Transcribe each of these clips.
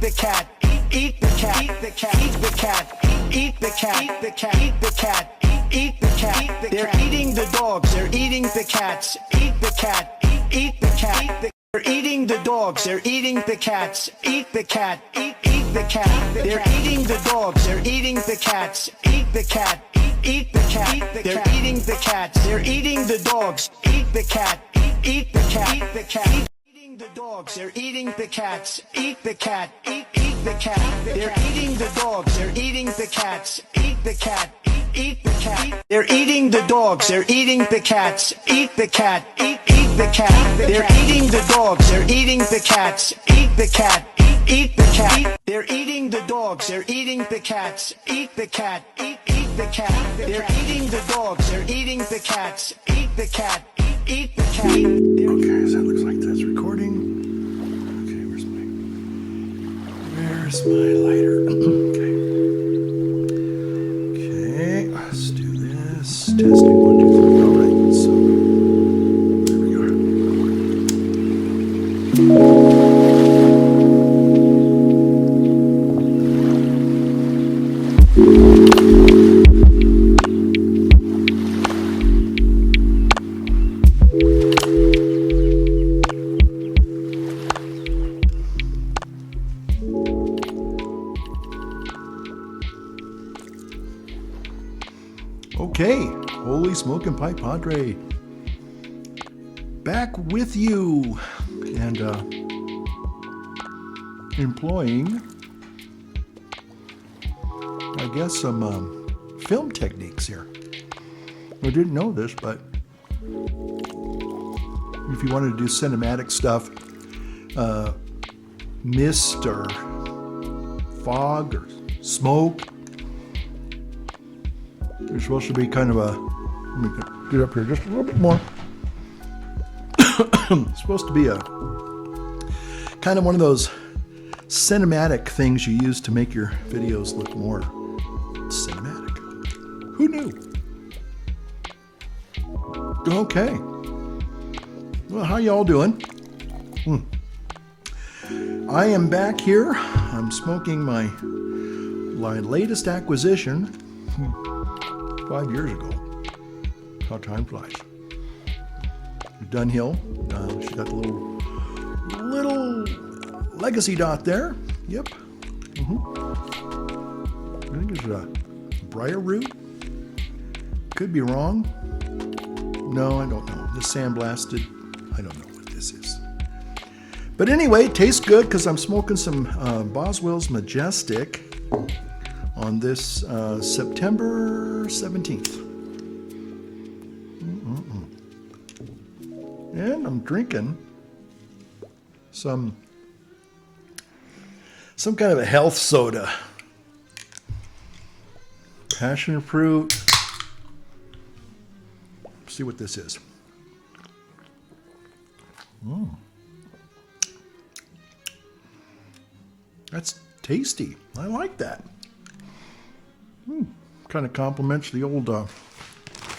the cat, eat the cat, eat the cat, eat the cat, eat the cat, eat the cat, eat the cat, eat the cat. They're eating the dogs, they're eating the cats, eat the cat, eat the cat. They're eating the dogs, they're eating the cats, eat the cat, eat the cat. They're eating the dogs, they're eating the cats, eat the cat, eat the cat. They're eating the cats, they're eating the dogs, eat the cat, eat the cat, eat the cat. Eating the dogs, they're eating the cats, eat the cat, eat the cat. They're eating the dogs, they're eating the cats, eat the cat, eat the cat. They're eating the dogs, they're eating the cats, eat the cat, eat the cat. They're eating the dogs, they're eating the cats, eat the cat, eat the cat. They're eating the dogs, they're eating the cats, eat the cat, eat the cat. They're eating the dogs, they're eating the cats, eat the cat, eat the cat. Okay, so that looks like that's recording. Okay, where's my lighter? Okay, let's do this. Testing 1, 2, 3. All right, so there we Okay, holy smoking pipe Padre, back with you and employing, I guess, some film techniques here. I didn't know this, but if you wanted to do cinematic stuff, mist or fog or smoke, there's supposed to be kind of a, let me get up here just a little bit more. It's supposed to be a kind of one of those cinematic things you use to make your videos look more cinematic. Who knew? Okay. Well, how y'all doing? I am back here. I'm smoking my latest acquisition 5 years ago. How time flies. Dunhill. She got the little legacy dot there. Yep. I think it's a briar root. Could be wrong. No, I don't know. This sandblasted. I don't know what this is. But anyway, it tastes good because I'm smoking some Boswell's Majestic on this September 17th. And I'm drinking some kind of a health soda. Passion fruit. Let's see what this is. That's tasty. I like that. Kind of complements the old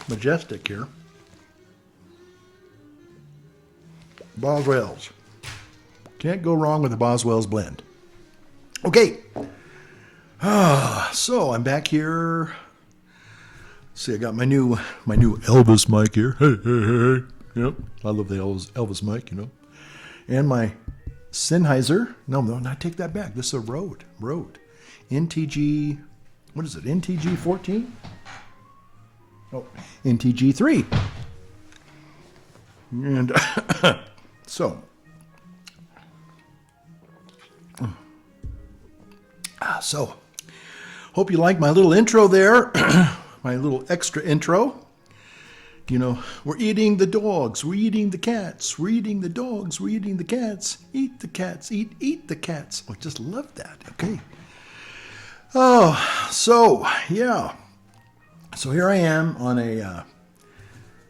Majestic here. Boswell's. Can't go wrong with the Boswell's blend. Okay. So I'm back here. See, I got my new Elvis mic here. Hey. Yep. I love the Elvis mic, you know. And my Sennheiser. No, I take that back. This is a Rode. NTG. What is it? NTG 14? Oh, NTG 3. And so, hope you like my little intro there, my little extra intro. You know, we're eating the dogs, we're eating the cats, we're eating the dogs, we're eating the cats, eat the cats, eat the cats. I just love that. Okay. Oh, so, yeah. So here I am on a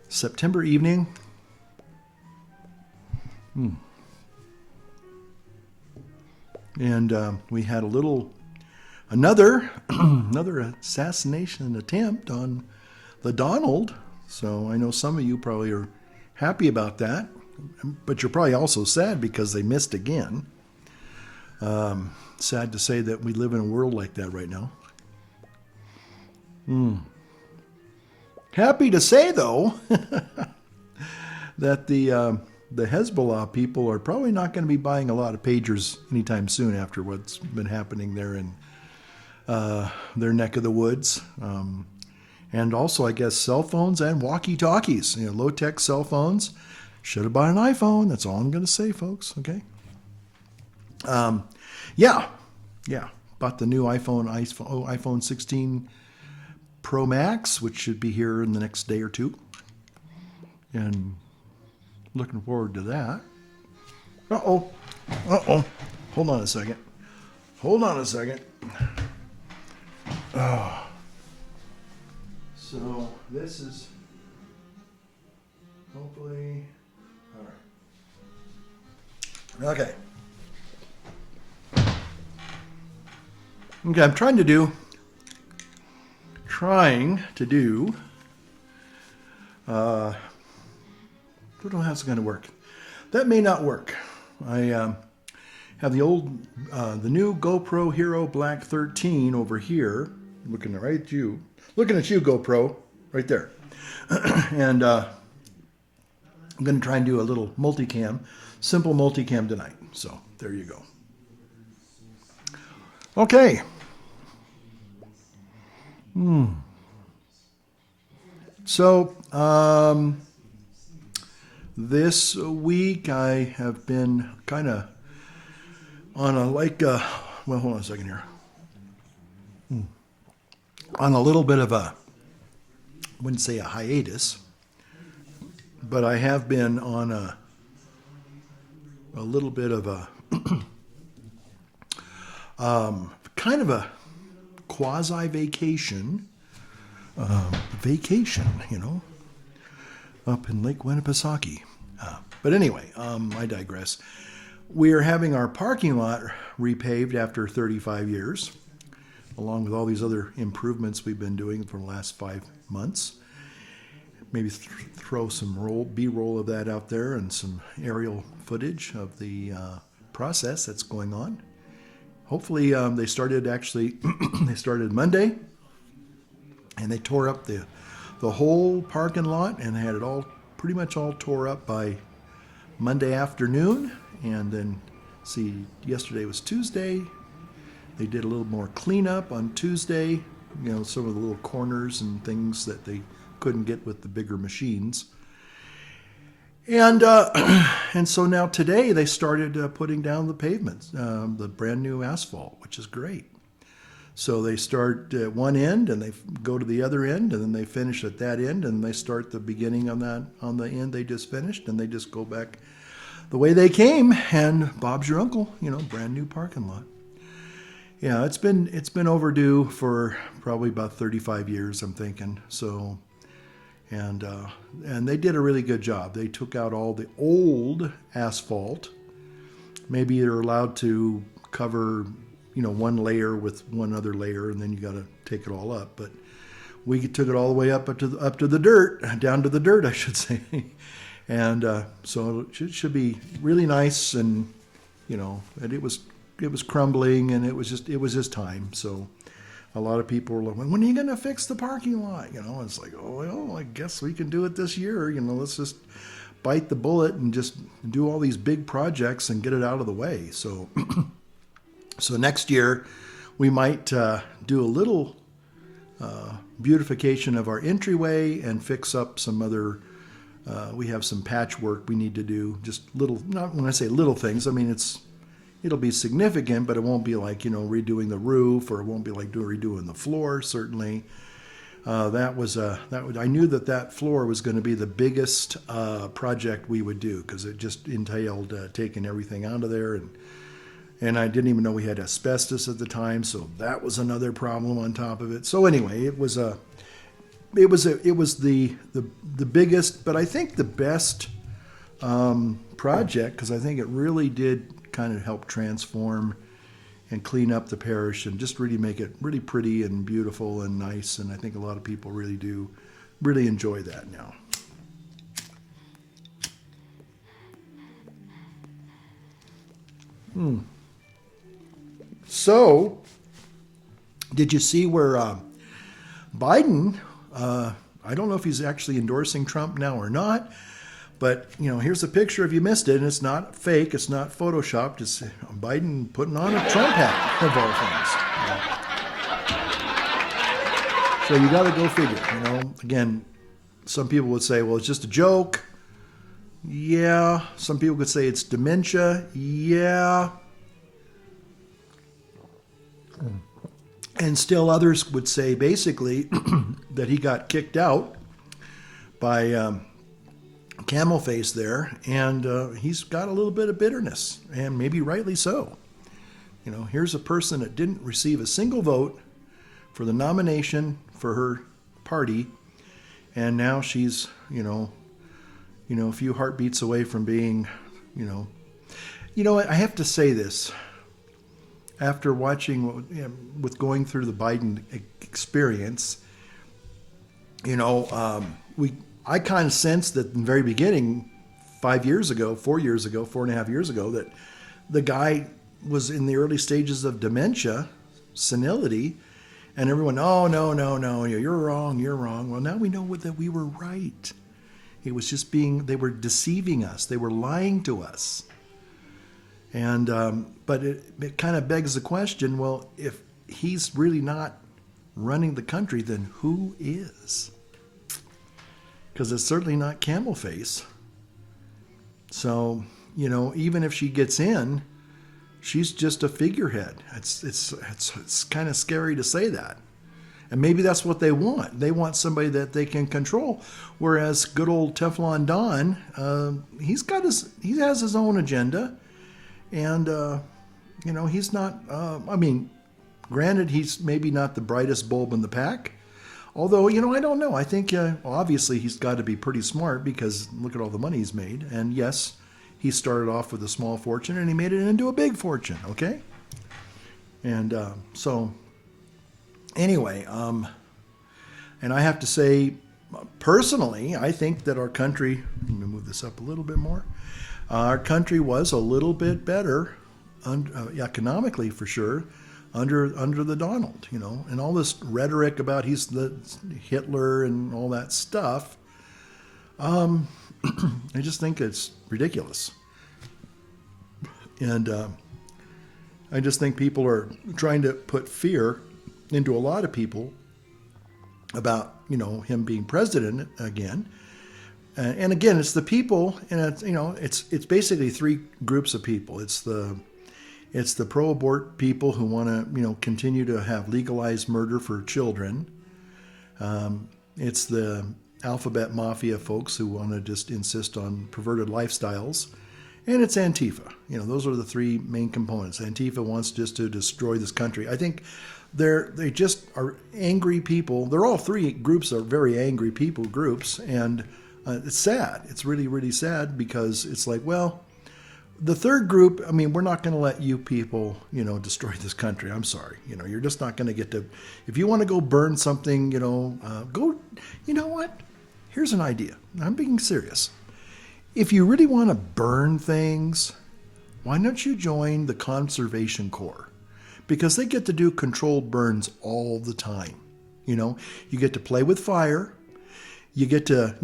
September evening. And we had another assassination attempt on the Donald. So I know some of you probably are happy about that, but you're probably also sad because they missed again. Sad to say that we live in a world like that right now. Happy to say, though, that the Hezbollah people are probably not going to be buying a lot of pagers anytime soon after what's been happening there in their neck of the woods. And also, I guess, cell phones and walkie-talkies, low-tech cell phones. Should have bought an iPhone. That's all I'm going to say, folks. Okay. Yeah. Bought the new iPhone 16 Pro Max, which should be here in the next day or two. And looking forward to that. Uh-oh. Hold on a second. Oh. So this is hopefully all right. Okay. I'm trying to do. I don't know how it's going to work. That may not work. I have the new GoPro Hero Black 13 over here, looking right at you. Looking at you, GoPro, right there. And I'm going to try and do a little simple multicam tonight. So there you go. Okay. So this week I have been kind of on well, hold on a second here. On a little bit of I wouldn't say a hiatus, but I have been on a little bit of a kind of a quasi vacation, up in Lake Winnipesaukee. But anyway, I digress. We are having our parking lot repaved after 35 years, along with all these other improvements we've been doing for the last 5 months. Maybe throw some B-roll of that out there and some aerial footage of the process that's going on. Hopefully, they started Monday, and they tore up the whole parking lot and had it all pretty much all tore up by Monday afternoon. And then, yesterday was Tuesday. They did a little more cleanup on Tuesday, some of the little corners and things that they couldn't get with the bigger machines. And so now today they started putting down the pavements, the brand new asphalt, which is great. So they start at one end and they go to the other end, and then they finish at that end, and they start the beginning on the end they just finished, and they just go back the way they came. And Bob's your uncle, brand new parking lot. Yeah, it's been overdue for probably about 35 years, I'm thinking. So. And they did a really good job. They took out all the old asphalt. Maybe they're allowed to cover, one layer with one other layer, and then you got to take it all up. But we took it all the way up to the dirt, down to the dirt, I should say. And so it should be really nice. And and it was crumbling, and it was just time. So. A lot of people were like, when are you going to fix the parking lot? It's like, oh, well, I guess we can do it this year. Let's just bite the bullet and just do all these big projects and get it out of the way. So, so next year we might do a little beautification of our entryway and fix up some other, we have some patchwork we need to do, just little, not when I say little things, I mean, it'll be significant, but it won't be like, redoing the roof, or it won't be like redoing the floor, certainly. I knew that floor was going to be the biggest project we would do, because it just entailed taking everything out of there, and I didn't even know we had asbestos at the time, so that was another problem on top of it. So anyway, it was the biggest, but I think the best project, because I think it really did kind of help transform and clean up the parish and just really make it really pretty and beautiful and nice. And I think a lot of people really enjoy that now. So, did you see where Biden, I don't know if he's actually endorsing Trump now or not, but, here's a picture if you missed it, and it's not fake, it's not photoshopped, it's Biden putting on a Trump hat, of all things. So you got to go figure, Again, some people would say, well, it's just a joke. Yeah. Some people could say it's dementia. Yeah. And still others would say basically that he got kicked out by Camel Face there, and he's got a little bit of bitterness, and maybe rightly so. Here's a person that didn't receive a single vote for the nomination for her party, and now she's, a few heartbeats away from being, I have to say this. After watching, with going through the Biden experience, I kind of sensed that in the very beginning, 4 years ago, 4.5 years ago, that the guy was in the early stages of dementia, senility, and everyone, oh, no, you're wrong. Well, now we know that we were right. It was just they were deceiving us. They were lying to us. And but it kind of begs the question, well, if he's really not running the country, then who is? Because it's certainly not Camel Face. So, even if she gets in, she's just a figurehead. It's kind of scary to say that. And maybe that's what they want. They want somebody that they can control. Whereas good old Teflon Don, he has his own agenda. And, he's not, granted, he's maybe not the brightest bulb in the pack. Although, I don't know. I think, obviously, he's got to be pretty smart because look at all the money he's made. And yes, he started off with a small fortune and he made it into a big fortune, okay? And so, anyway, and I have to say, personally, I think that our country, let me move this up a little bit more. Our country was a little bit better, economically for sure, under the Donald, and all this rhetoric about he's the Hitler and all that stuff. I just think it's ridiculous, and I just think people are trying to put fear into a lot of people about him being president again. And again, it's the people, and it's basically three groups of people. It's the pro-abort people who want to continue to have legalized murder for children. It's the alphabet mafia folks who want to just insist on perverted lifestyles, and it's Antifa. Those are the three main components. Antifa wants just to destroy this country. I think they just are angry people. They're all three groups are very angry people groups, and it's sad. It's really, really sad because it's like, well, the third group, we're not going to let you people, destroy this country. I'm sorry. You're just not going to get to, if you want to go burn something, go, you know what? Here's an idea. I'm being serious. If you really want to burn things, why don't you join the Conservation Corps? Because they get to do controlled burns all the time. You get to play with fire. You get to,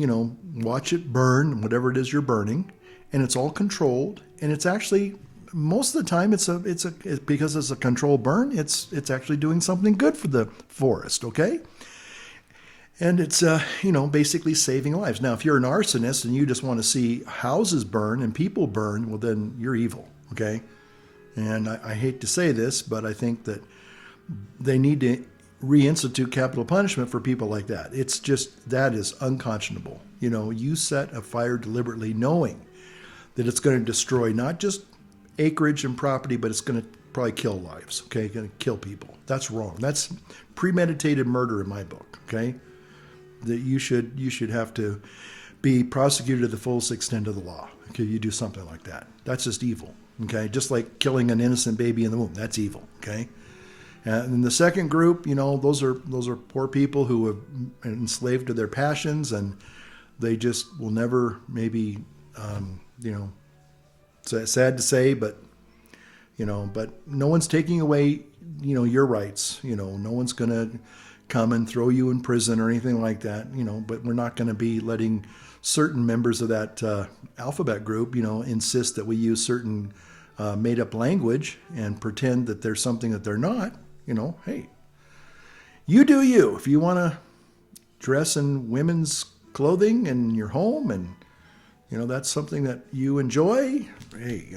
watch it burn, whatever it is you're burning, and it's all controlled. And it's actually, most of the time, because it's a controlled burn, it's actually doing something good for the forest, okay? And it's, basically saving lives. Now, if you're an arsonist and you just want to see houses burn and people burn, well, then you're evil, okay? And I hate to say this, but I think that they need to reinstitute capital punishment for people like that. It's just, that is unconscionable. You set a fire deliberately knowing that it's going to destroy not just acreage and property, but it's going to probably kill lives, okay? Going to kill people. That's wrong. That's premeditated murder in my book, okay? That you should have to be prosecuted to the fullest extent of the law. Okay, you do something like that. That's just evil, okay? Just like killing an innocent baby in the womb. That's evil, okay? And the second group, those are poor people who have been enslaved to their passions, and they just will never, maybe, sad to say, but but no one's taking away, your rights. No one's going to come and throw you in prison or anything like that, but we're not going to be letting certain members of that alphabet group, insist that we use certain made up language and pretend that there's something that they're not. Hey, you do you. If you want to dress in women's clothing in your home and, that's something that you enjoy, hey,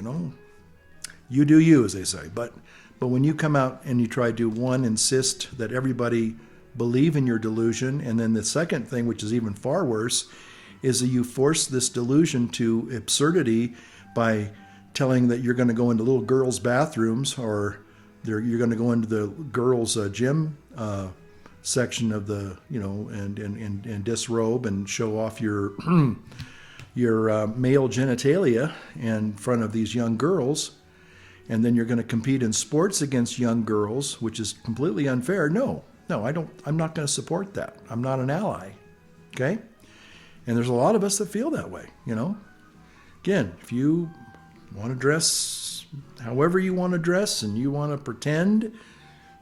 you do you, as they say. But when you come out and you try to, one, insist that everybody believe in your delusion, and then the second thing, which is even far worse, is that you force this delusion to absurdity by telling that you're going to go into little girls' bathrooms, or you're going to go into the girls' gym section of the, and disrobe and show off your your male genitalia in front of these young girls, and then you're going to compete in sports against young girls, which is completely unfair. No, I'm not going to support that. I'm not an ally. Okay? And there's a lot of us that feel that way, Again, if you want to dress however you want to dress and you want to pretend,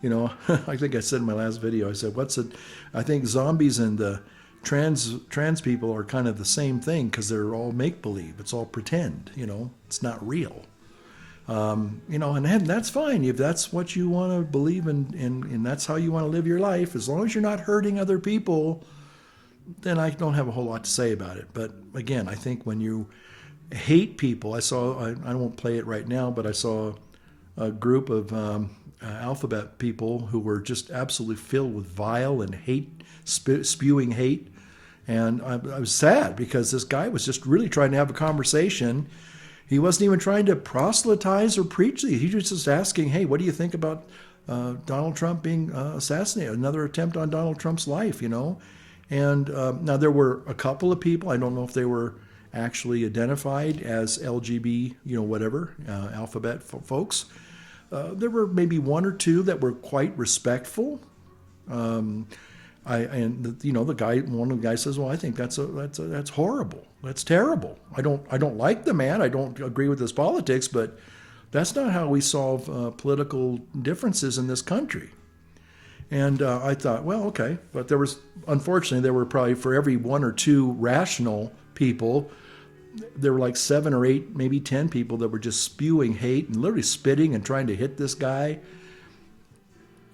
I think I said in my last video, I said, I think zombies and the trans people are kind of the same thing, because they're all make-believe. It's all pretend, it's not real. And that's fine if that's what you want to believe in, and that's how you want to live your life. As long as you're not hurting other people, then I don't have a whole lot to say about it. But again, I think when you hate people, I won't play it right now, but I saw a group of alphabet people who were just absolutely filled with vile and hate, spewing hate. And I was sad because this guy was just really trying to have a conversation. He wasn't even trying to proselytize or preach. He was just asking, hey, what do you think about Donald Trump being assassinated? Another attempt on Donald Trump's life, And now there were a couple of people, I don't know if they were actually identified as LGB, whatever, alphabet folks. There were maybe one or two that were quite respectful. One of the guys says, well, I think that's horrible. That's terrible. I don't like the man. I don't agree with his politics, but that's not how we solve political differences in this country. And I thought, well, okay. But unfortunately, there were probably, for every one or two rational people, there were like 7 or 8, maybe 10 people that were just spewing hate and literally spitting and trying to hit this guy.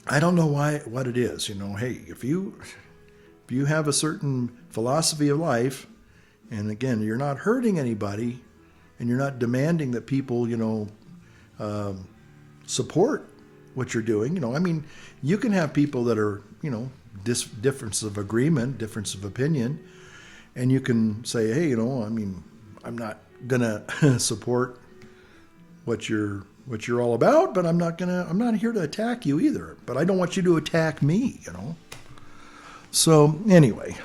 I don't know what it is. Hey, if you have a certain philosophy of life, and again, you're not hurting anybody, and you're not demanding that people, support what you're doing. You can have people that are, difference of agreement, difference of opinion, and you can say, hey, I'm not gonna support what you're all about, but I'm not here to attack you either. But I don't want you to attack me, So anyway,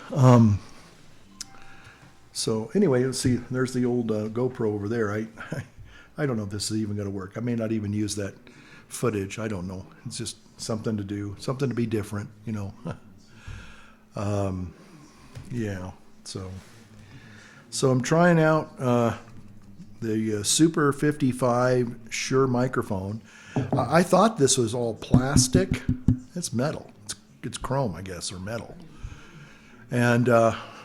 let's see. There's the old GoPro over there. I don't know if this is even going to work. I may not even use that footage. I don't know. It's just something to do, something to be different, Yeah. So I'm trying out the Super 55 Shure microphone. I thought this was all plastic. It's metal. It's chrome, I guess, or metal, and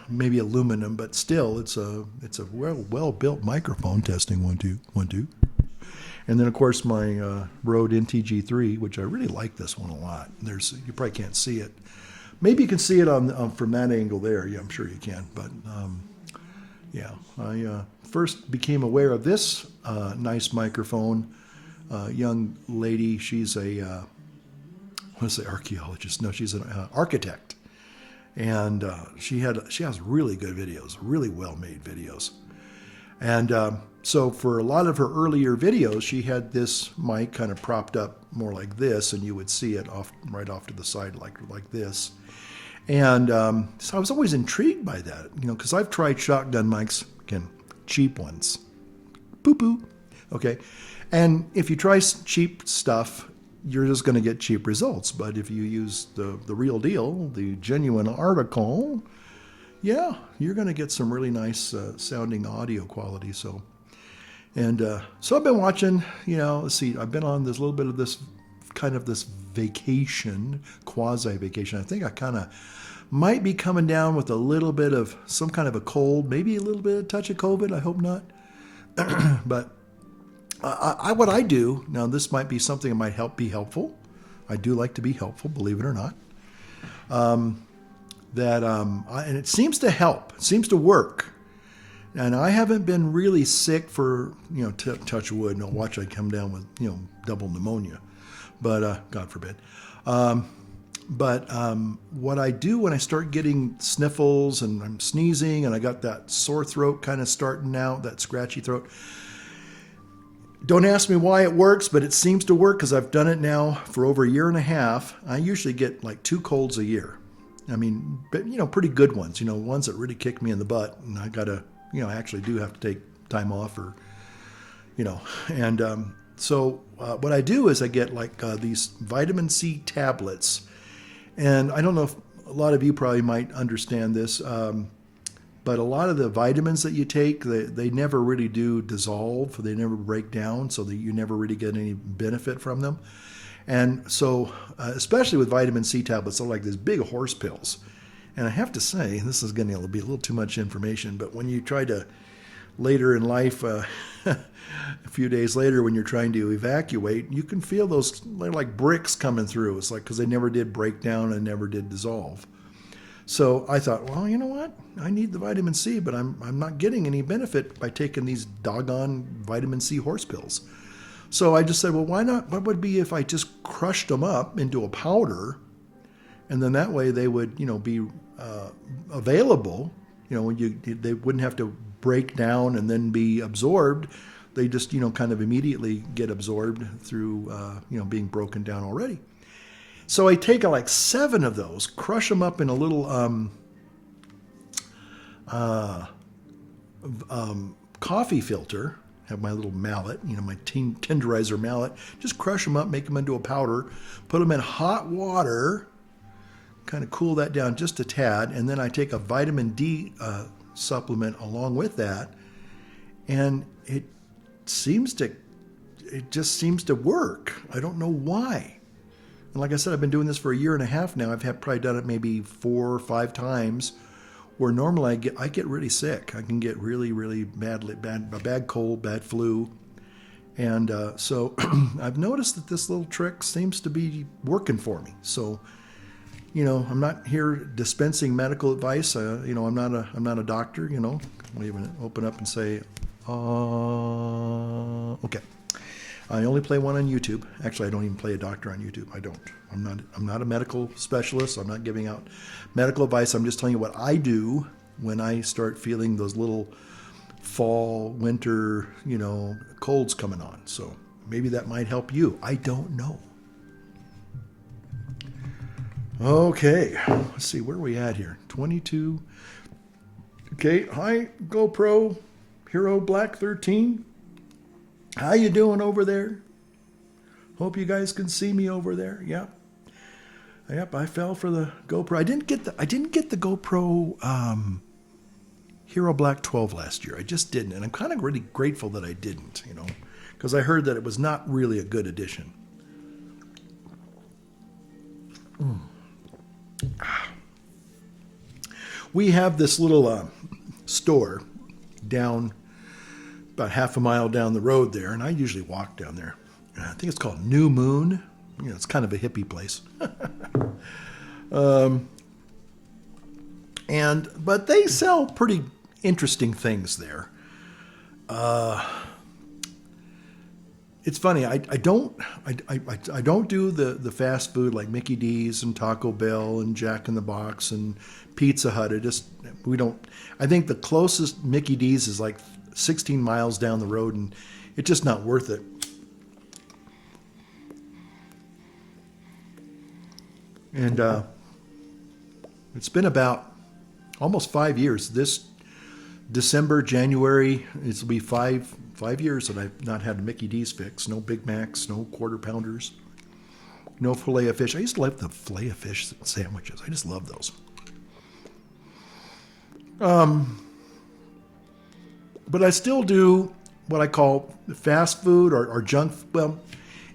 maybe aluminum, but still, it's a well built microphone. Testing 1 2 1 2. And then of course my Rode NTG3, which I really like this one a lot. You probably can't see it. Maybe you can see it on from that angle there. Yeah, I'm sure you can. But yeah, I first became aware of this nice microphone. Young lady, she's a archaeologist. No, she's an architect, and she has really good videos, really well made videos. And so for a lot of her earlier videos, she had this mic kind of propped up more like this, and you would see it right off to the side like this. And so I was always intrigued by that, because I've tried shotgun mics, again, cheap ones. Poo-poo. Okay. And if you try cheap stuff, you're just going to get cheap results. But if you use the real deal, the genuine article, yeah, you're going to get some really nice sounding audio quality. So And so I've been watching, let's see, I've been on this little bit of this kind of this vacation, quasi vacation. I think I kind of might be coming down with a little bit of some kind of a cold, maybe a little bit of touch of COVID. I hope not. But what I do, now this might be something that might be helpful. I do like to be helpful, believe it or not. And it seems to help, it seems to work. And I haven't been really sick for, touch wood. No, watch I come down with, double pneumonia. But God forbid. But what I do when I start getting sniffles and I'm sneezing and I got that sore throat kind of starting out, that scratchy throat. Don't ask me why it works, but it seems to work because I've done it now for over a year and a half. I usually get like 2 colds a year. I mean, but, pretty good ones, ones that really kick me in the butt. And I got to, I actually do have to take time off or, and so what I do is I get like these vitamin C tablets. And I don't know if a lot of you probably might understand this, but a lot of the vitamins that you take, they never really do dissolve. They never break down, so that you never really get any benefit from them. And so, especially with vitamin C tablets, they're like these big horse pills. And I have to say, this is going to be a little too much information, but when you try to, later in life, a few days later when you're trying to evacuate, you can feel those, they're like bricks coming through. It's like because they never did break down and never did dissolve. So I thought, well, you know what? I need the vitamin C, but I'm not getting any benefit by taking these doggone vitamin C horse pills. So I just said, well, why not? What would be if I just crushed them up into a powder, and then that way they would, be available. When they wouldn't have to break down and then be absorbed. They just, kind of immediately get absorbed through, being broken down already. So I take like 7 of those, crush them up in a little coffee filter. Have my little mallet, my tenderizer mallet. Just crush them up, make them into a powder, put them in hot water, kind of cool that down just a tad, and then I take a vitamin D supplement along with that, and it just seems to work. I don't know why. And like I said, I've been doing this for a year and a half now. I've probably done it maybe 4 or 5 times, where normally I get really sick. I can get really, really bad cold, bad flu. And so I've noticed that this little trick seems to be working for me. So, I'm not here dispensing medical advice. I'm not a doctor, I'll even open up and say, okay. I only play one on YouTube. Actually, I don't even play a doctor on YouTube. I don't. I'm not a medical specialist. I'm not giving out medical advice. I'm just telling you what I do when I start feeling those little fall, winter, colds coming on. So maybe that might help you. I don't know. Okay, let's see, where are we at here? 22. Okay, hi, GoPro Hero Black 13. How you doing over there? Hope you guys can see me over there. Yep, I fell for the GoPro. I didn't get the GoPro Hero Black 12 last year. I just didn't, and I'm kind of really grateful that I didn't, because I heard that it was not really a good addition. We have this little store down about half a mile down the road there, and I usually walk down there. I think it's called New Moon. It's kind of a hippie place. But they sell pretty interesting things there. It's funny. I don't do the fast food like Mickey D's and Taco Bell and Jack in the Box and Pizza Hut. I think the closest Mickey D's is like 16 miles down the road, and it's just not worth it. And it's been about almost 5 years. This December, January, it'll be five years that I've not had a Mickey D's fix. No Big Macs, no Quarter Pounders, no filet of fish. I used to love the filet of fish sandwiches. I just love those. But I still do what I call fast food or junk. Well,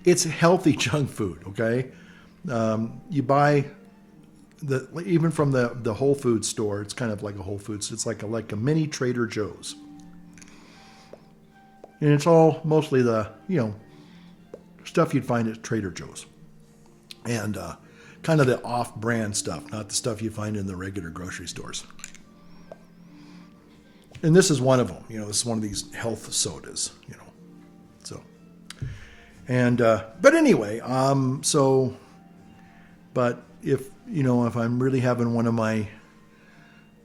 it's healthy junk food. Okay, you buy even from the Whole Foods store. It's kind of like a Whole Foods. It's like a mini Trader Joe's, and it's all mostly the stuff you'd find at Trader Joe's, and kind of the off-brand stuff, not the stuff you find in the regular grocery stores. And this is one of them. This is one of these health sodas. So, and but anyway, but if if I'm really having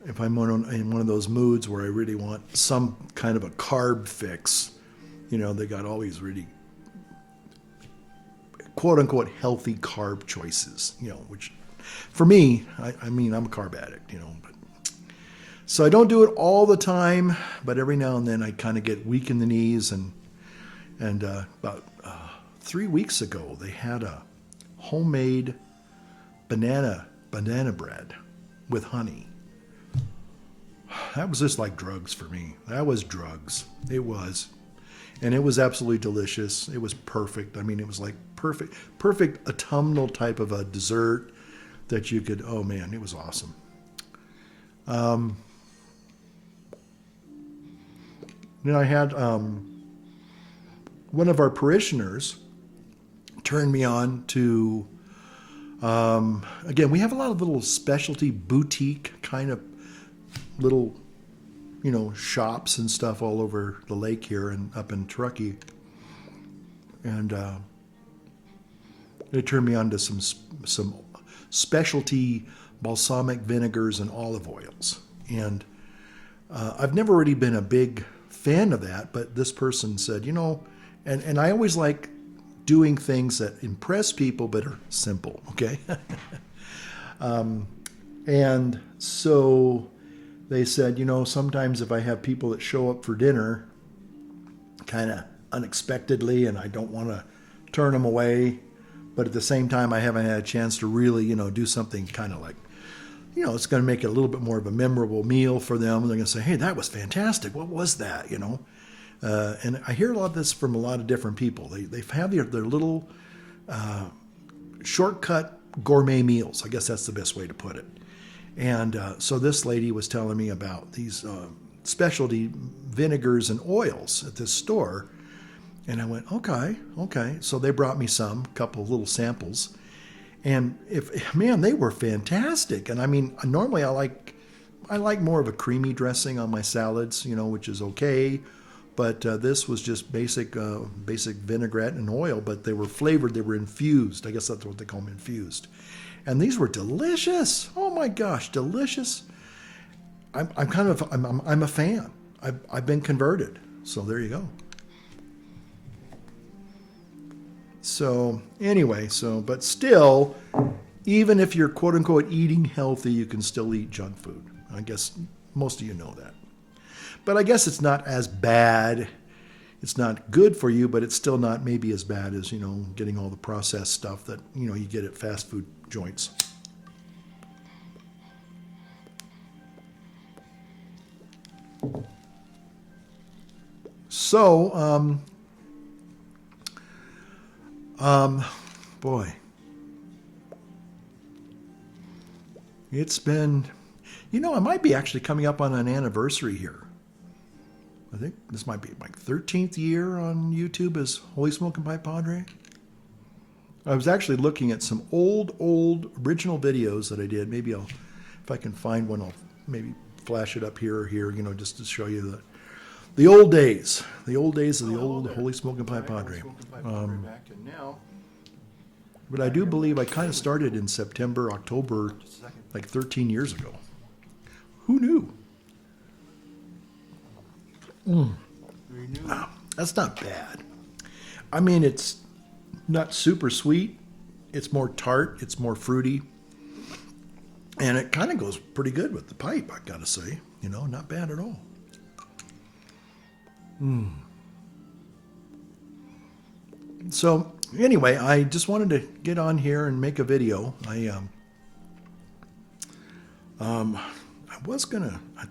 if I'm in one of those moods where I really want some kind of a carb fix, they got all these really quote unquote healthy carb choices, which for me, I mean, I'm a carb addict, but so I don't do it all the time, but every now and then I kind of get weak in the knees, and about 3 weeks ago they had a homemade banana bread with honey. That was just like drugs for me. That was drugs. It was. And it was absolutely delicious. It was perfect. I mean, it was like perfect autumnal type of a dessert that you could, oh man, it was awesome. Then I had one of our parishioners turn me on to, again, we have a lot of little specialty boutique kind of little shops and stuff all over the lake here and up in Truckee. And they turned me on to some specialty balsamic vinegars and olive oils. And I've never really been a big fan of that, but this person said, and I always like doing things that impress people but are simple, okay? And so they said, sometimes if I have people that show up for dinner kind of unexpectedly and I don't want to turn them away, but at the same time I haven't had a chance to really, do something kind of like, it's going to make it a little bit more of a memorable meal for them. They're going to say, hey, that was fantastic. What was that, And I hear a lot of this from a lot of different people. They have their little shortcut gourmet meals. I guess that's the best way to put it. And so this lady was telling me about these specialty vinegars and oils at this store. And I went, okay. So they brought me a couple of little samples. And they were fantastic. And I mean, normally I like more of a creamy dressing on my salads, which is okay. But this was just basic vinaigrette and oil, but they were flavored. They were infused. I guess that's what they call them, infused. And these were delicious. Oh my gosh, delicious. I'm a fan. I've been converted. So there you go. So anyway, but still, even if you're quote unquote eating healthy, you can still eat junk food. I guess most of you know that. But I guess it's not as bad. It's not good for you, but it's still not maybe as bad as, getting all the processed stuff that, you get at fast food joints. So, boy, it's been, I might be actually coming up on an anniversary here. I think this might be my 13th year on YouTube as Holy Smoking Pipe Padre. I was actually looking at some old original videos that I did. Maybe if I can find one, I'll maybe flash it up here or here, just to show you the old days of the old Holy Smoking Pipe Padre. But I do believe I kind of started in September, October, like 13 years ago. Who knew? That's not bad. I mean, it's not super sweet. It's more tart. It's more fruity. And it kind of goes pretty good with the pipe, I gotta say. Not bad at all. So anyway, I just wanted to get on here and make a video. I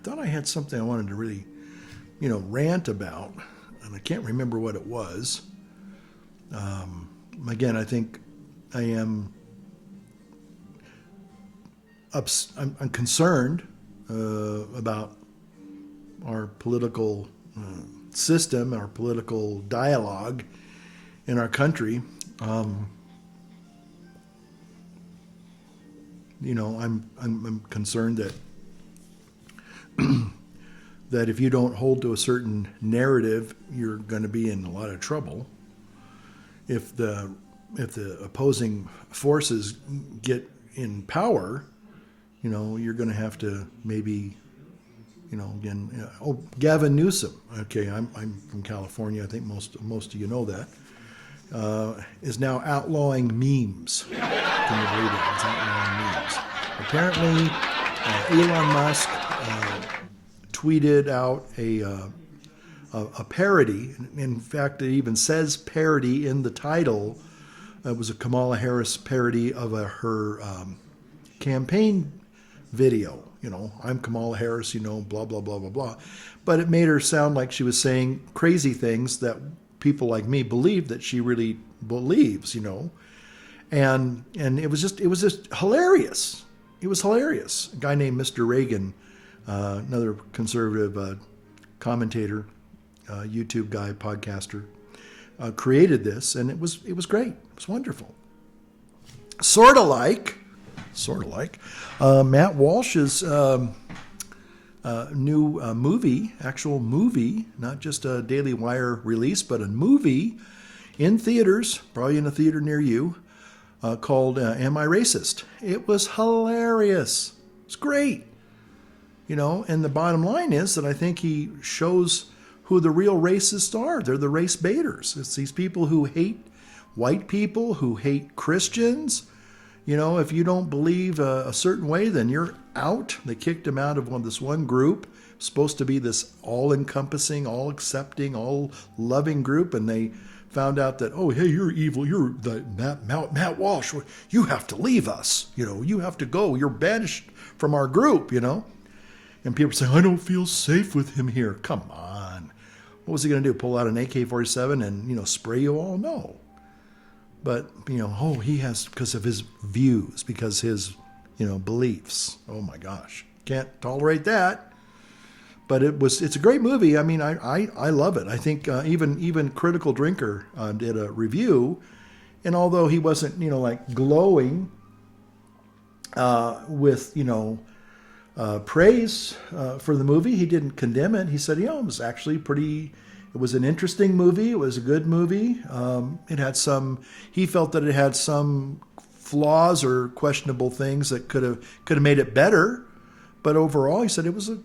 thought I had something I wanted to really, rant about. and I can't remember what it was. Again, I think I am. I'm concerned about our political system, our political dialogue in our country. I'm concerned that that if you don't hold to a certain narrative, you're going to be in a lot of trouble. If the opposing forces get in power, you're going to have to maybe, again, Gavin Newsom. Okay, I'm from California. I think most of you know that. Is now outlawing memes. Can you believe it? He's outlawing memes. Apparently, Elon Musk tweeted out a parody. In fact, it even says parody in the title. It was a Kamala Harris parody of her campaign video. I'm Kamala Harris, blah, blah, blah, blah, blah. But it made her sound like she was saying crazy things that people like me believe that she really believes, And it was just hilarious. It was hilarious. A guy named Mr. Reagan, another conservative commentator, YouTube guy, podcaster, created this, and it was great. It was wonderful. Sort of like Matt Walsh's new actual movie, not just a Daily Wire release, but a movie in theaters, probably in a theater near you, called Am I Racist? It was hilarious. It's great. And the bottom line is that I think he shows who the real racists are. They're the race baiters. It's these people who hate white people, who hate Christians. If you don't believe a certain way, then you're out. They kicked him out of this one group, supposed to be this all-encompassing, all-accepting, all-loving group, and they found out that, oh, hey, you're evil. You're the Matt Walsh. You have to leave us. You have to go. You're banished from our group. And people say, I don't feel safe with him here. Come on. What was he going to do? Pull out an AK-47 and spray you all? No. But, he has, because of his views, because his, beliefs. Oh my gosh. Can't tolerate that. But it's a great movie. I mean, I love it. I think even Critical Drinker did a review. And although he wasn't, like glowing with, praise for the movie, he didn't condemn it. He said, it was actually it was an interesting movie. It was a good movie. He felt that it had some flaws or questionable things that could have made it better. But overall, he said it was a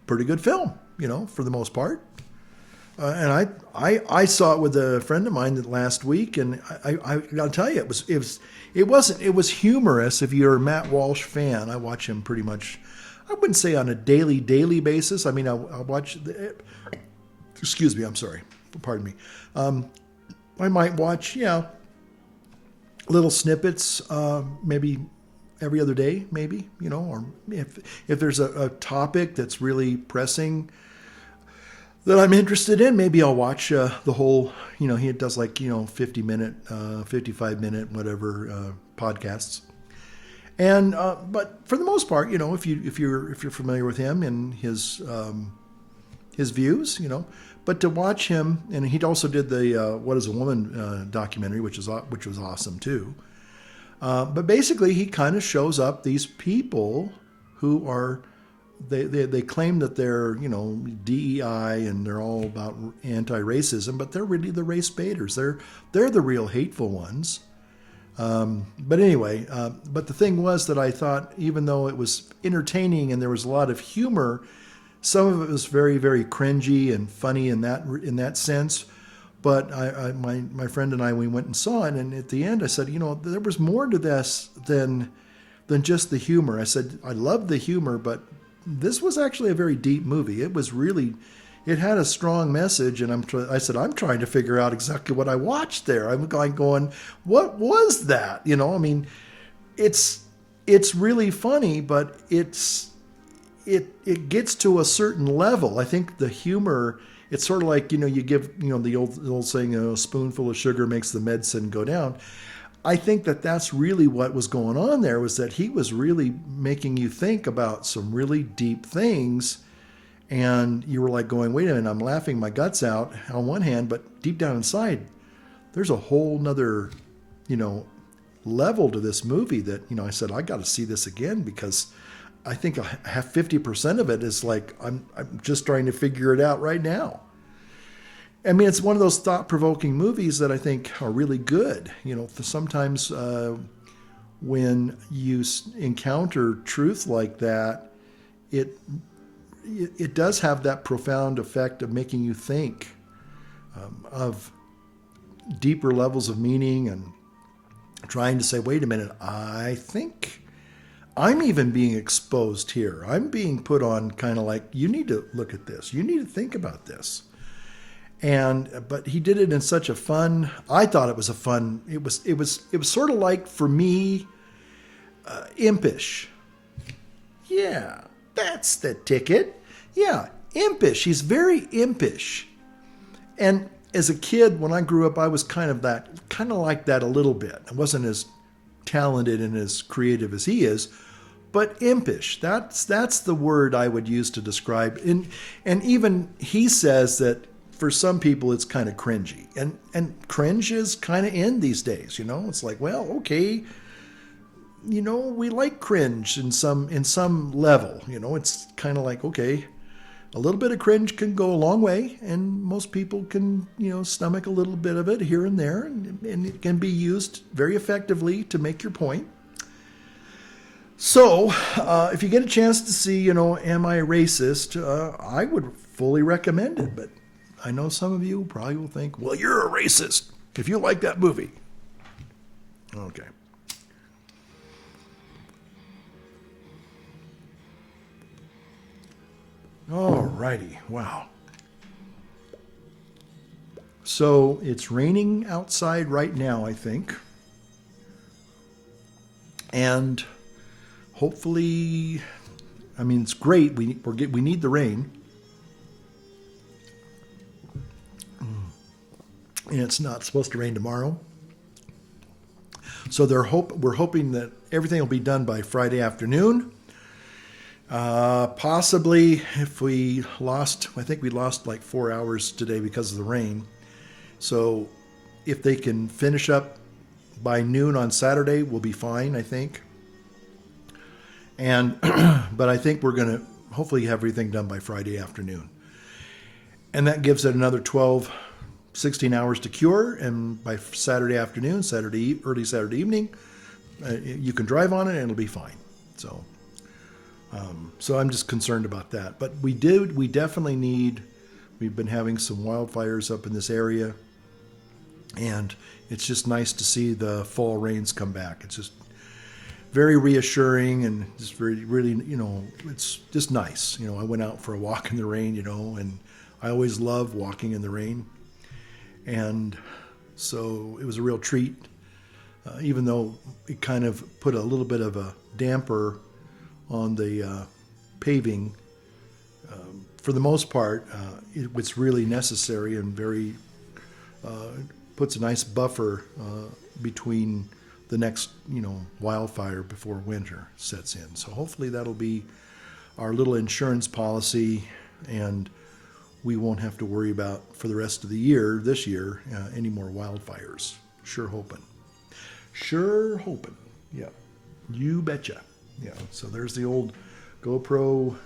pretty good film, for the most part. And I saw it with a friend of mine last week, and I gotta tell you, it was humorous. If you're a Matt Walsh fan, I watch him pretty much, I wouldn't say on a daily basis. I mean, I watch excuse me, I'm sorry. Pardon me. I might watch, little snippets, maybe every other day, maybe, or if there's a topic that's really pressing that I'm interested in, maybe I'll watch the whole, he does 50-minute, 55-minute, whatever, podcasts. And, but for the most part, if you're familiar with him and his views, but to watch him, and he also did the What Is a Woman documentary, which was awesome too. But basically, he kind of shows up these people who are, they claim that they're, DEI and they're all about anti-racism, but they're really the race baiters. They're the real hateful ones. But anyway, but the thing was that I thought, even though it was entertaining and there was a lot of humor, some of it was very, very cringy and funny in that sense. But my friend and I, we went and saw it, and at the end I said, there was more to this than just the humor. I said, I love the humor, but this was actually a very deep movie. It had a strong message, and I said, I'm trying to figure out exactly what I watched there. I'm going, what was that? I mean, it's really funny, but it gets to a certain level. I think the humor it's sort of like, you give, the old saying, a spoonful of sugar makes the medicine go down. I think that that's really what was going on there, was that he was really making you think about some really deep things. And you were like going, wait a minute, I'm laughing my guts out on one hand, but deep down inside, there's a whole nother, level to this movie that, I said, I got to see this again, because I think I have 50% of it is like, I'm just trying to figure it out right now. I mean, it's one of those thought-provoking movies that I think are really good. Sometimes when you encounter truth like that, it does have that profound effect of making you think of deeper levels of meaning, and trying to say, wait a minute, I think I'm even being exposed here. I'm being put on kind of like, you need to look at this. You need to think about this. But he did it in such a fun, I thought it was it was sort of like, for me, impish. Yeah, that's the ticket. Yeah, impish. He's very impish. And as a kid, when I grew up, I was kind of like that a little bit. I wasn't as talented and as creative as he is, but impish. That's the word I would use to describe. And even he says that for some people it's kind of cringy. And cringe is kind of in these days, It's like, well, okay, we like cringe in some level. It's kind of like, okay, a little bit of cringe can go a long way, and most people can, stomach a little bit of it here and there, and it can be used very effectively to make your point. So, if you get a chance to see, Am I Racist? I would fully recommend it, but I know some of you probably will think, well, you're a racist if you like that movie. Okay. All righty. Wow. So it's raining outside right now, I think. And hopefully, I mean, it's great. We need the rain. And it's not supposed to rain tomorrow. So we're hoping that everything will be done by Friday afternoon. Possibly if I think we lost like 4 hours today because of the rain. So if they can finish up by noon on Saturday, we'll be fine, I think. But I think we're going to hopefully have everything done by Friday afternoon. And that gives it another 16 hours to cure. And by Saturday afternoon, early Saturday evening, you can drive on it and it'll be fine. So I'm just concerned about that. But we definitely we've been having some wildfires up in this area. And it's just nice to see the fall rains come back. It's just very reassuring and just very, really, it's just nice. I went out for a walk in the rain, and I always love walking in the rain. And so it was a real treat, even though it kind of put a little bit of a damper on the paving. For the most part, it was really necessary and very puts a nice buffer between the next, wildfire before winter sets in. So hopefully that'll be our little insurance policy, and we won't have to worry about for the rest of the year, this year, any more wildfires. Sure hoping. Yeah, you betcha. Yeah, so there's the old GoPro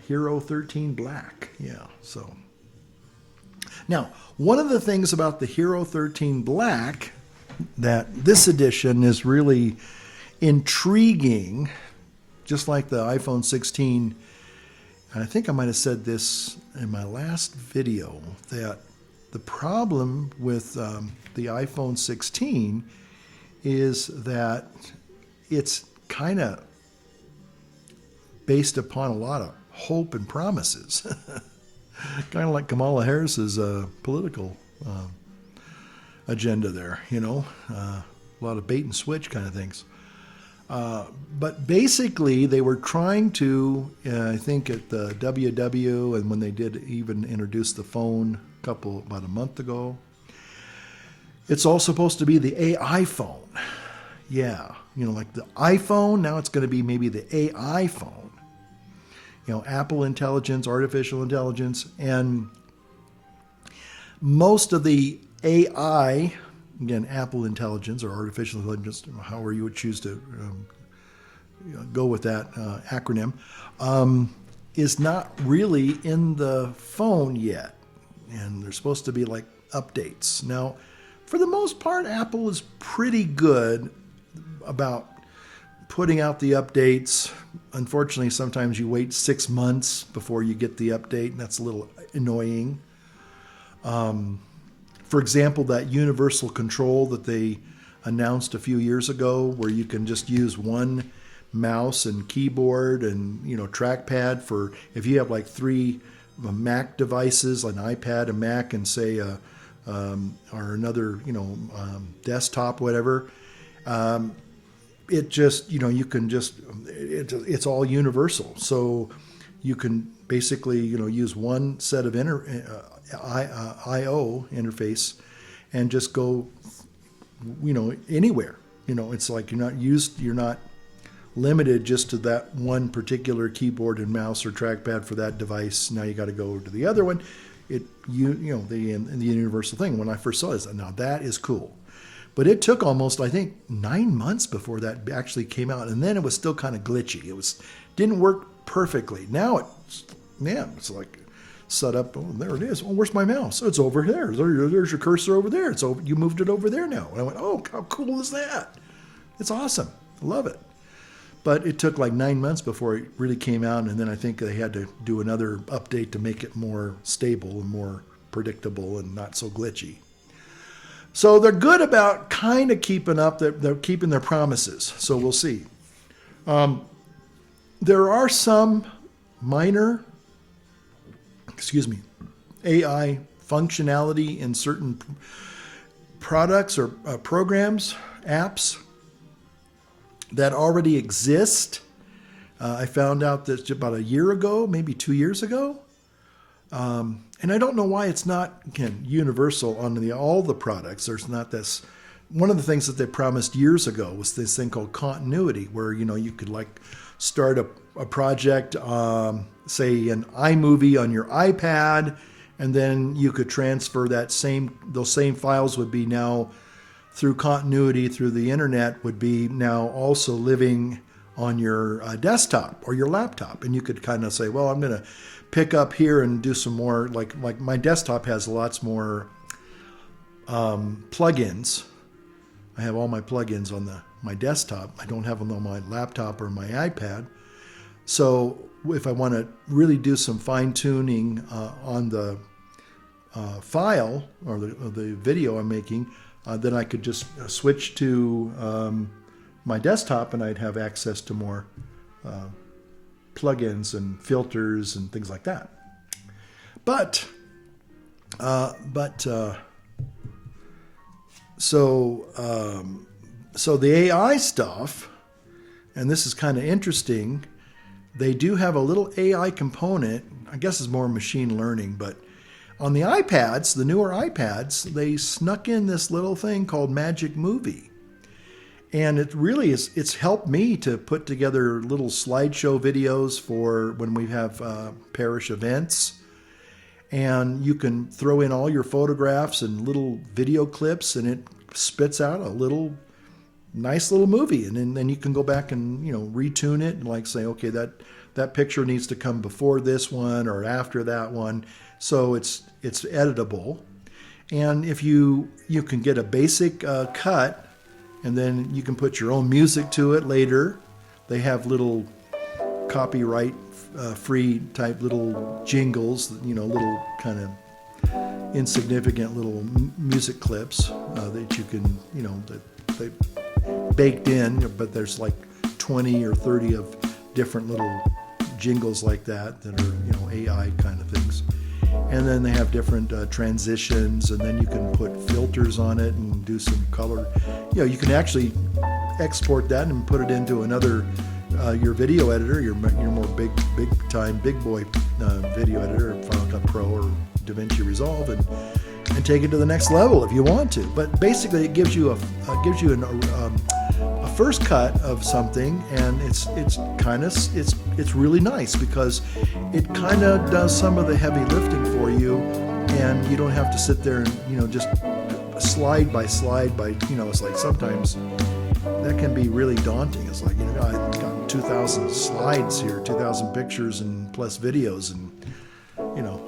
Hero 13 Black. Yeah, so. Now, one of the things about the Hero 13 Black that this edition is really intriguing, just like the iPhone 16, and I think I might have said this in my last video, that the problem with the iPhone 16 is that it's kind of based upon a lot of hope and promises. Kind of like Kamala Harris's political agenda there, a lot of bait and switch kind of things. But basically, they were trying to, I think at the WW, and when they did even introduce the phone about a month ago, it's all supposed to be the AI phone. Yeah, like the iPhone, now it's going to be maybe the AI phone. Apple Intelligence, artificial intelligence, and most of the AI, again, Apple Intelligence or artificial intelligence, however you would choose to go with that acronym, is not really in the phone yet. And they're supposed to be like updates. Now, for the most part, Apple is pretty good about putting out the updates. Unfortunately, sometimes you wait 6 months before you get the update, and that's a little annoying. For example, that universal control that they announced a few years ago, where you can just use one mouse and keyboard and trackpad for if you have like 3 Mac devices, an iPad, a Mac, and say or another desktop, whatever. It just you can just it's all universal, so you can basically use one set of I/O interface and just go anywhere. It's like you're not limited just to that one particular keyboard and mouse or trackpad for that device. Now you got to go to the other one. The universal thing. When I first saw this, now that is cool. But it took almost, I think, 9 months before that actually came out, and then it was still kind of glitchy. Didn't work perfectly. Now it's like set up. Oh, there it is. Oh, where's my mouse? Oh, it's over there. There's your cursor over there. So you moved it over there now. And I went, oh, how cool is that? It's awesome. I love it. But it took like 9 months before it really came out, and then I think they had to do another update to make it more stable and more predictable and not so glitchy. So they're good about kind of keeping up. They're keeping their promises. So we'll see. There are some minor, AI functionality in certain products or programs, apps that already exist. I found out that about a year ago, maybe 2 years ago. And I don't know why it's not, again, universal on all the products. There's not this. One of the things that they promised years ago was this thing called continuity, where you could like start a project, say an iMovie on your iPad, and then you could transfer those same files would be now through continuity through the internet would be now also living on your desktop or your laptop, and you could kind of say, well, I'm going to pick up here and do some more, like my desktop has lots more plugins. I have all my plugins on my desktop. I don't have them on my laptop or my iPad. So if I want to really do some fine tuning on the file or the video I'm making, then I could just switch to my desktop, and I'd have access to more plugins and filters and things like that. But so the AI stuff, and this is kind of interesting. They do have a little AI component. I guess it's more machine learning, but on the iPads, the newer iPads, they snuck in this little thing called Magic Movie. And it really it's helped me to put together little slideshow videos for when we have parish events. And you can throw in all your photographs and little video clips, and it spits out a nice little movie. And then you can go back and retune it and like say, okay, that picture needs to come before this one or after that one. So it's editable. And if you can get a basic cut, and then you can put your own music to it later. They have little copyright free type little jingles, little kind of insignificant little music clips that you can, that they baked in, but there's like 20 or 30 of different little jingles like that are, AI kind of things. And then they have different transitions, and then you can put filters on it and do some color. You can actually export that and put it into another your video editor, your more big time big boy video editor, Final Cut Pro or DaVinci Resolve, and take it to the next level if you want to. But basically, it gives you a first cut of something, and it's really nice because it kind of does some of the heavy lifting for you, and you don't have to sit there and just slide by it's like sometimes that can be really daunting. It's like I've got 2,000 slides here, 2,000 pictures and plus videos, and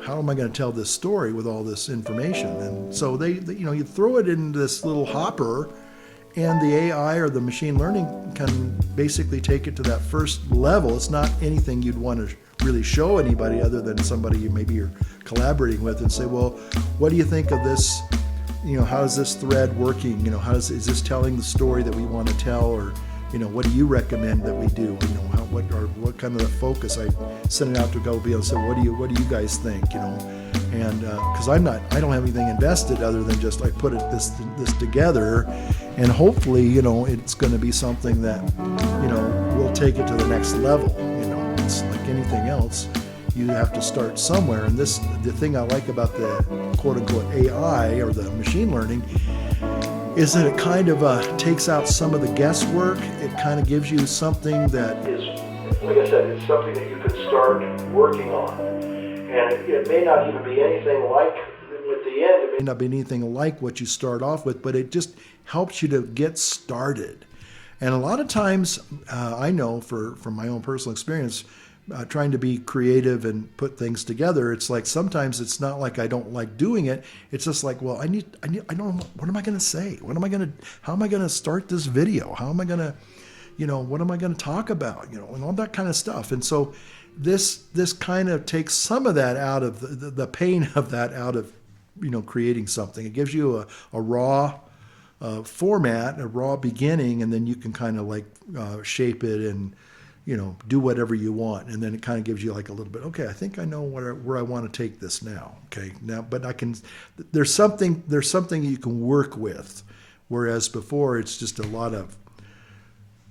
how am I going to tell this story with all this information? And so they you throw it in this little hopper, and the AI or the machine learning can basically take it to that first level. It's not anything you'd want to really show anybody other than somebody you're collaborating with, and say, well, what do you think of this? How is this thread working? Is this telling the story that we want to tell, or what do you recommend that we do? What kind of the focus? I sent it out to go be able to say, what do you guys think? And because I don't have anything invested other than just I put this together, and hopefully it's going to be something that we'll take it to the next level. It's like anything else. You have to start somewhere, and the thing I like about the quote-unquote AI or the machine learning is that it kind of takes out some of the guesswork. It kind of gives you something that is, like I said, it's something that you can start working on, and it may not even be anything like at the end. It may not be anything like what you start off with, but it just helps you to get started. And a lot of times, I know from my own personal experience, trying to be creative and put things together, it's like sometimes it's not like I don't like doing it. It's just like, well, I don't know, what am I going to say? How am I going to start this video? How am I going to, what am I going to talk about? And all that kind of stuff. And so this kind of takes some of that out of the pain of that out of, creating something. It gives you a raw format, a raw beginning, and then you can kind of like shape it and do whatever you want, and then it kind of gives you like a little bit. Okay, I think I know where I want to take this now. Okay, now, but there's something you can work with, whereas before it's just a lot of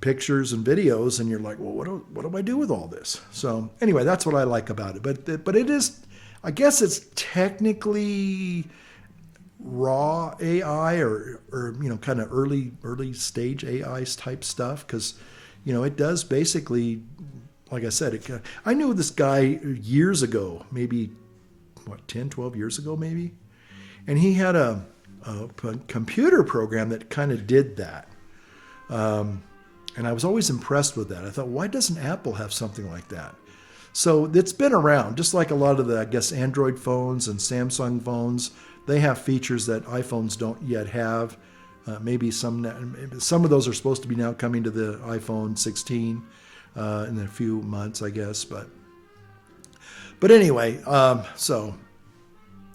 pictures and videos, and you're like, well, what do I do with all this? So anyway, that's what I like about it. But it is, I guess it's technically raw AI or kind of early stage AI type stuff, because it does basically, like I said, I knew this guy years ago, maybe 10, 12 years ago maybe, and he had a computer program that kind of did that, and I was always impressed with that. I thought, why doesn't Apple have something like that? So it's been around, just like a lot of the, I guess, Android phones and Samsung phones. They have features that iPhones don't yet have. Maybe some of those are supposed to be now coming to the iPhone 16 in a few months, I guess. But anyway, so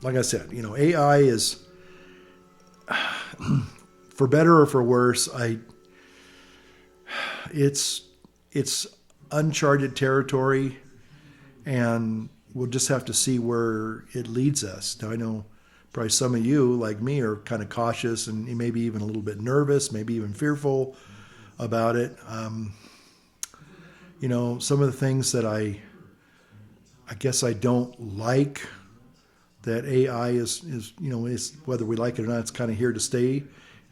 like I said, AI is, for better or for worse, it's uncharted territory, and we'll just have to see where it leads us. Now I know probably some of you, like me, are kind of cautious and maybe even a little bit nervous, maybe even fearful about it. Some of the things that I guess I don't like that AI is whether we like it or not, it's kind of here to stay,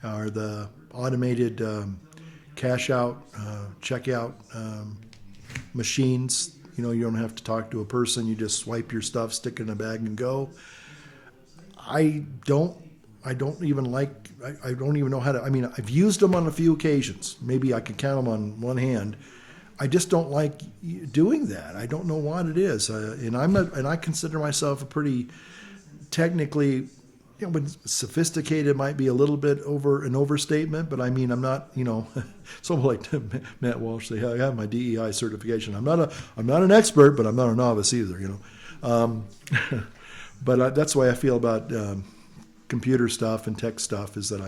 are the automated cash out, checkout machines. You don't have to talk to a person. You just swipe your stuff, stick it in a bag, and go. I don't even know how to, I've used them on a few occasions. Maybe I can count them on one hand. I just don't like doing that. I don't know what it is. And I consider myself a pretty technically, sophisticated might be a little bit an overstatement, but I'm not, so like Matt Walsh say, I have my DEI certification. I'm not an expert, but I'm not a novice either, But that's the way I feel about computer stuff and tech stuff, is that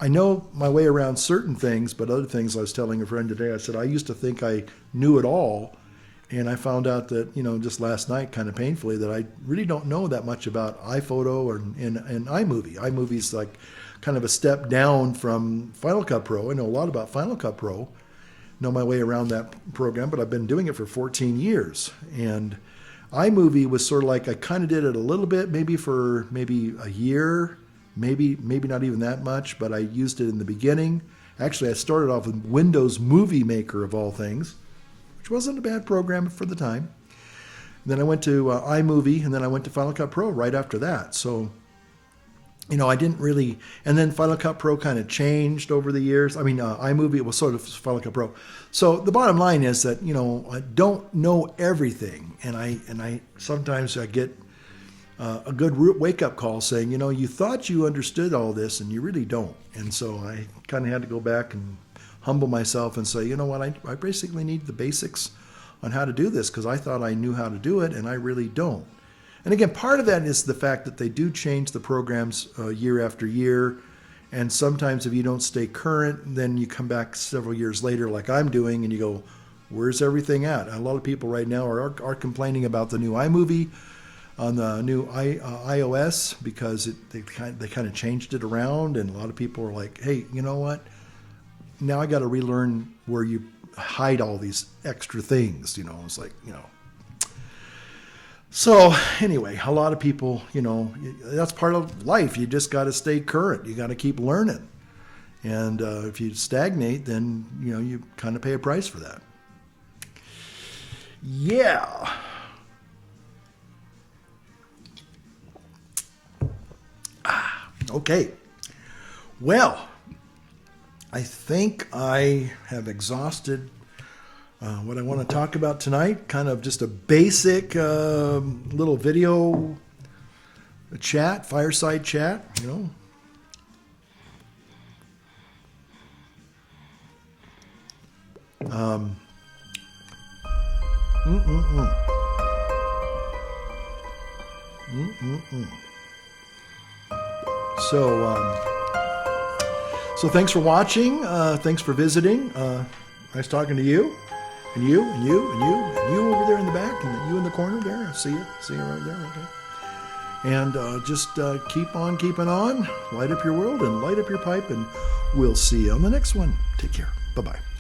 I know my way around certain things, but other things, I was telling a friend today, I said, I used to think I knew it all, and I found out that, just last night, kind of painfully, that I really don't know that much about iPhoto and iMovie. iMovie's like kind of a step down from Final Cut Pro. I know a lot about Final Cut Pro, know my way around that program, but I've been doing it for 14 years. And iMovie was sort of like, I kind of did it a little bit, maybe for maybe a year, maybe not even that much, but I used it in the beginning. Actually, I started off with Windows Movie Maker of all things, which wasn't a bad program for the time. Then I went to iMovie, and then I went to Final Cut Pro right after that. So, I didn't really, and then Final Cut Pro kind of changed over the years. I mean, iMovie was sort of Final Cut Pro. So the bottom line is that, I don't know everything. And I sometimes I get a good wake-up call saying, you thought you understood all this and you really don't. And so I kind of had to go back and humble myself and say, you know what, I basically need the basics on how to do this because I thought I knew how to do it and I really don't. And again, part of that is the fact that they do change the programs year after year. And sometimes if you don't stay current, then you come back several years later like I'm doing and you go, where's everything at? A lot of people right now are complaining about the new iMovie on the new iOS because they kind of changed it around. And a lot of people are like, hey, you know what? Now I got to relearn where you hide all these extra things. It's like, So anyway, a lot of people, that's part of life. You just got to stay current. You got to keep learning. And if you stagnate, then, you kind of pay a price for that. Yeah. Okay. Well, I think I have exhausted what I want to talk about tonight. Kind of just a basic little video chat, fireside chat, So thanks for watching. Thanks for visiting. Nice talking to you. And you, and you, and you, and you over there in the back, and you in the corner there. I see you right there, okay. And just keep on keeping on. Light up your world and light up your pipe, and we'll see you on the next one. Take care. Bye-bye.